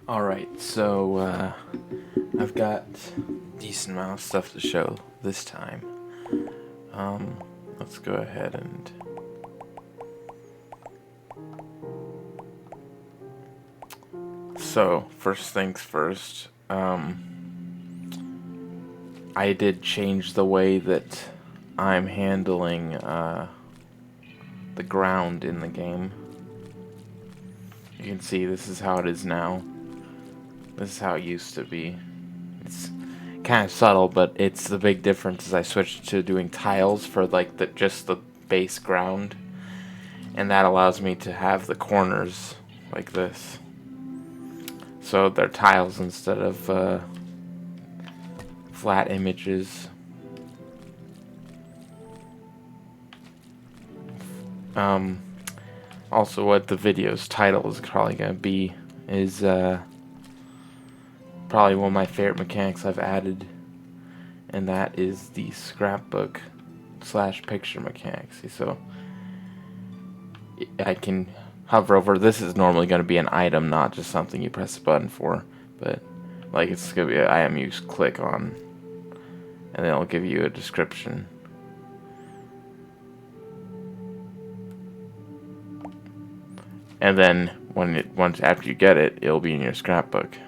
Alright, so I've got a decent amount of stuff to show this time. Let's go ahead and so first things first, I did change the way that I'm handling the ground in the game. You can see this is how it is now. This is how it used to be. It's kind of subtle, but it's the big difference is I switched to doing tiles for like just the base ground, and that allows me to have the corners like this. So they're tiles instead of flat images. Also, what the video's title is probably gonna be is probably one of my favorite mechanics I've added, and that is the scrapbook slash picture mechanic. See, so I can hover over. This is normally going to be an item, not just something you press a button for, but like it's going to be an item you click on, and then it'll give you a description. And then once after you get it, it'll be in your scrapbook.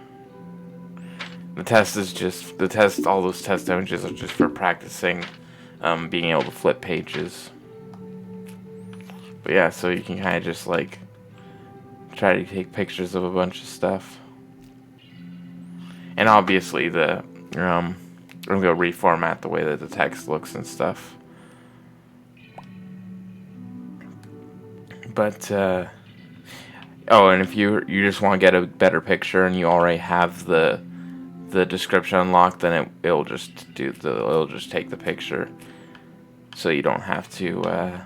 The test is just all those test images are just for practicing being able to flip pages. But yeah, so you can kind of just like try to take pictures of a bunch of stuff. And obviously I'm gonna go reformat the way that the text looks and stuff. But oh, and if you just want to get a better picture and you already have the description unlocked, then it'll just take the picture, so you don't have to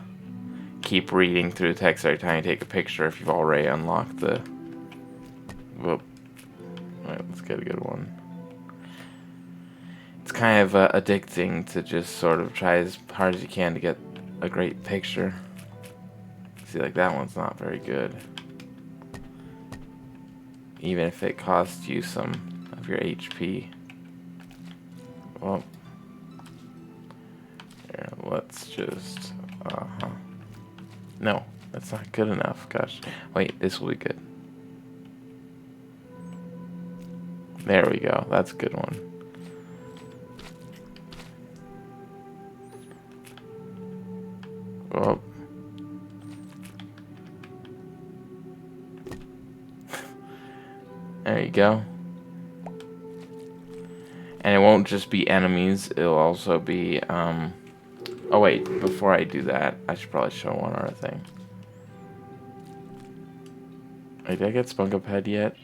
keep reading through the text every time you take a picture if you've already unlocked the. Well, alright, let's get a good one. It's kind of addicting to just sort of try as hard as you can to get a great picture. See, like that one's not very good, even if it costs you some of your HP. Well, here, let's just no, that's not good enough. Gosh, wait, this will be good. There we go, that's a good one. Well, there you go. And it won't just be enemies, it'll also be, oh wait, before I do that, I should probably show one other thing. Wait, did I get Spunk Up Head yet?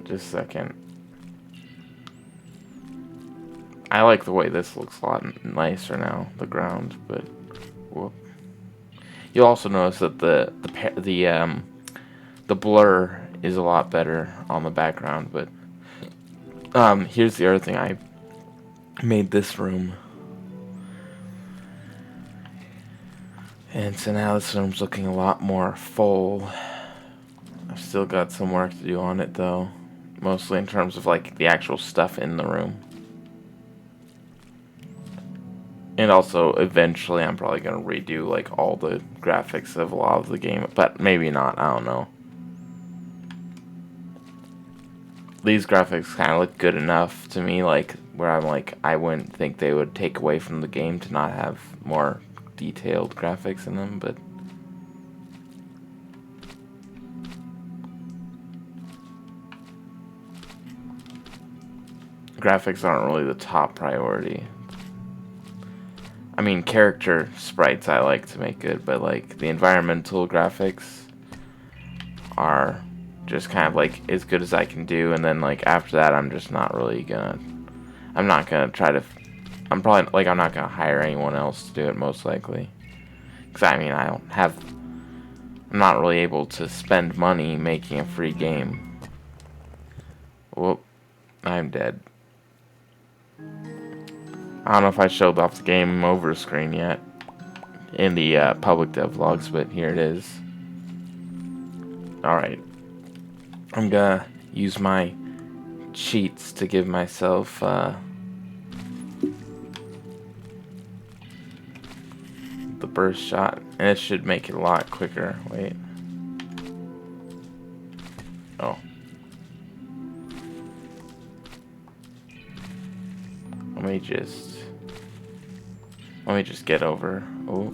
Just a second. I like the way this looks a lot nicer now, the ground, but whoop. You'll also notice that the blur is a lot better on the background, but here's the other thing. I made this room, and so now this room's looking a lot more full. I've still got some work to do on it though, mostly in terms of like the actual stuff in the room. And also, eventually, I'm probably going to redo, like, all the graphics of a lot of the game. But maybe not, I don't know. These graphics kind of look good enough to me, like, where I'm like, I wouldn't think they would take away from the game to not have more detailed graphics in them, but graphics aren't really the top priority. I mean, character sprites I like to make good, but like the environmental graphics are just kind of like as good as I can do, and then like after that I'm just not really gonna, I'm not gonna try to, I'm probably like, I'm not gonna hire anyone else to do it most likely, because I mean I'm not really able to spend money making a free game. Whoop. I'm dead. I don't know if I showed off the game over screen yet in the public devlogs, but here it is. Alright. I'm gonna use my cheats to give myself the burst shot, and it should make it a lot quicker. Wait. Oh. Let me just get over. Oh.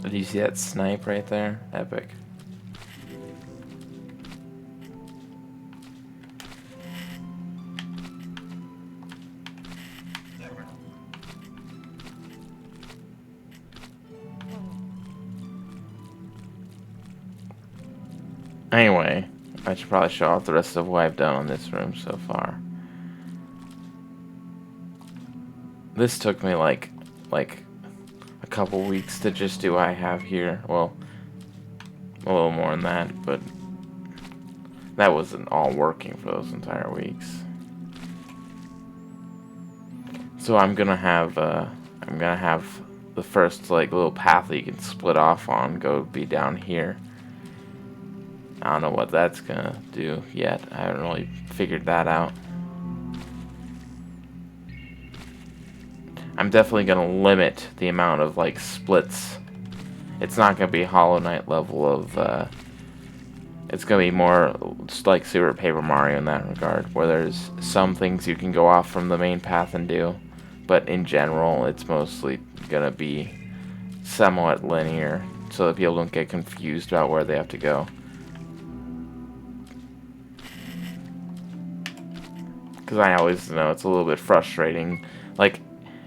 Did you see that snipe right there? Epic. Anyway, I should probably show off the rest of what I've done on this room so far. This took me like a couple weeks to just do what I have here. Well, a little more than that, but that wasn't all working for those entire weeks. So I'm gonna have the first like little path that you can split off on be down here. I don't know what that's gonna do yet. I haven't really figured that out. I'm definitely gonna limit the amount of like splits. It's not gonna be Hollow Knight level of it's gonna be more just like Super Paper Mario in that regard, where there's some things you can go off from the main path and do, but in general it's mostly gonna be somewhat linear so that people don't get confused about where they have to go. Because I always know it's a little bit frustrating. Like,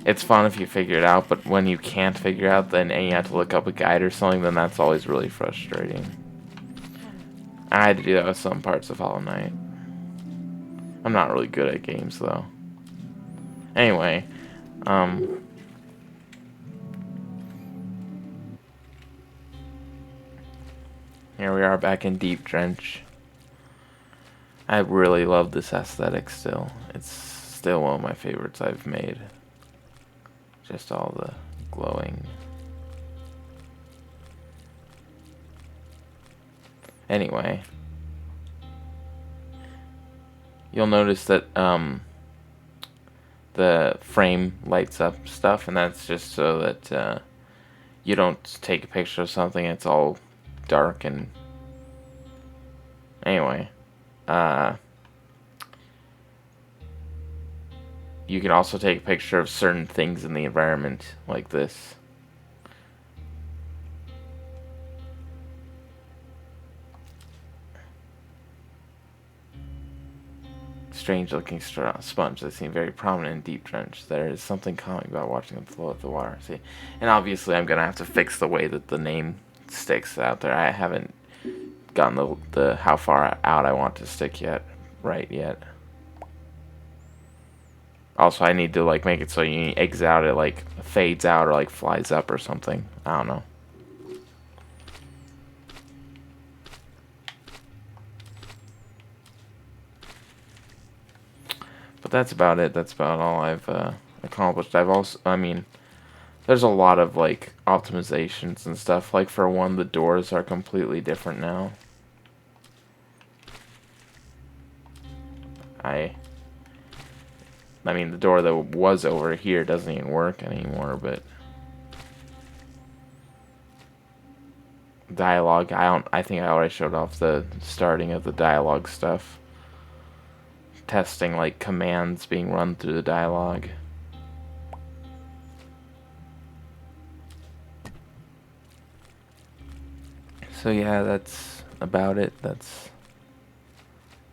it's fun if you figure it out, but when you can't figure it out and you have to look up a guide or something, then that's always really frustrating. I had to do that with some parts of Hollow Knight. I'm not really good at games, though. Anyway, here we are back in Deep Drench. I really love this aesthetic still. It's still one of my favorites I've made. Just all the glowing. Anyway, you'll notice that the frame lights up stuff, and that's just so that you don't take a picture of something and it's all dark. And anyway, you can also take a picture of certain things in the environment, like this. Strange looking sponge that seem very prominent in Deep Drench. There is something calming about watching them flow up the water. See, and obviously I'm gonna have to fix the way that the name sticks out there. I haven't gotten the how far out I want to stick yet. Also, I need to like make it so you exit out, it like fades out or like flies up or something. I don't know. But that's about it. That's about all I've accomplished. There's a lot of like optimizations and stuff. Like for one, the doors are completely different now. I mean, the door that was over here doesn't even work anymore, but dialogue, I think I already showed off the starting of the dialogue stuff. Testing like commands being run through the dialogue. So yeah, that's about it.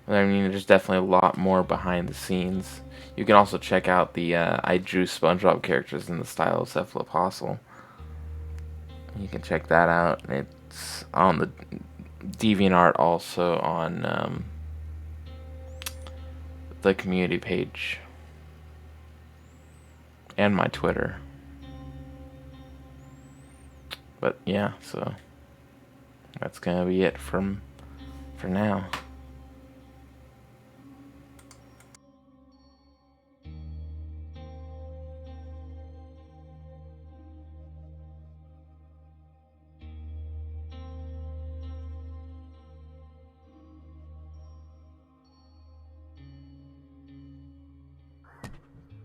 There's definitely a lot more behind the scenes. You can also check out the I drew SpongeBob characters in the style of Cephalopostle. You can check that out. It's on the DeviantArt, also on the community page and my Twitter. But yeah, so that's gonna be it for now.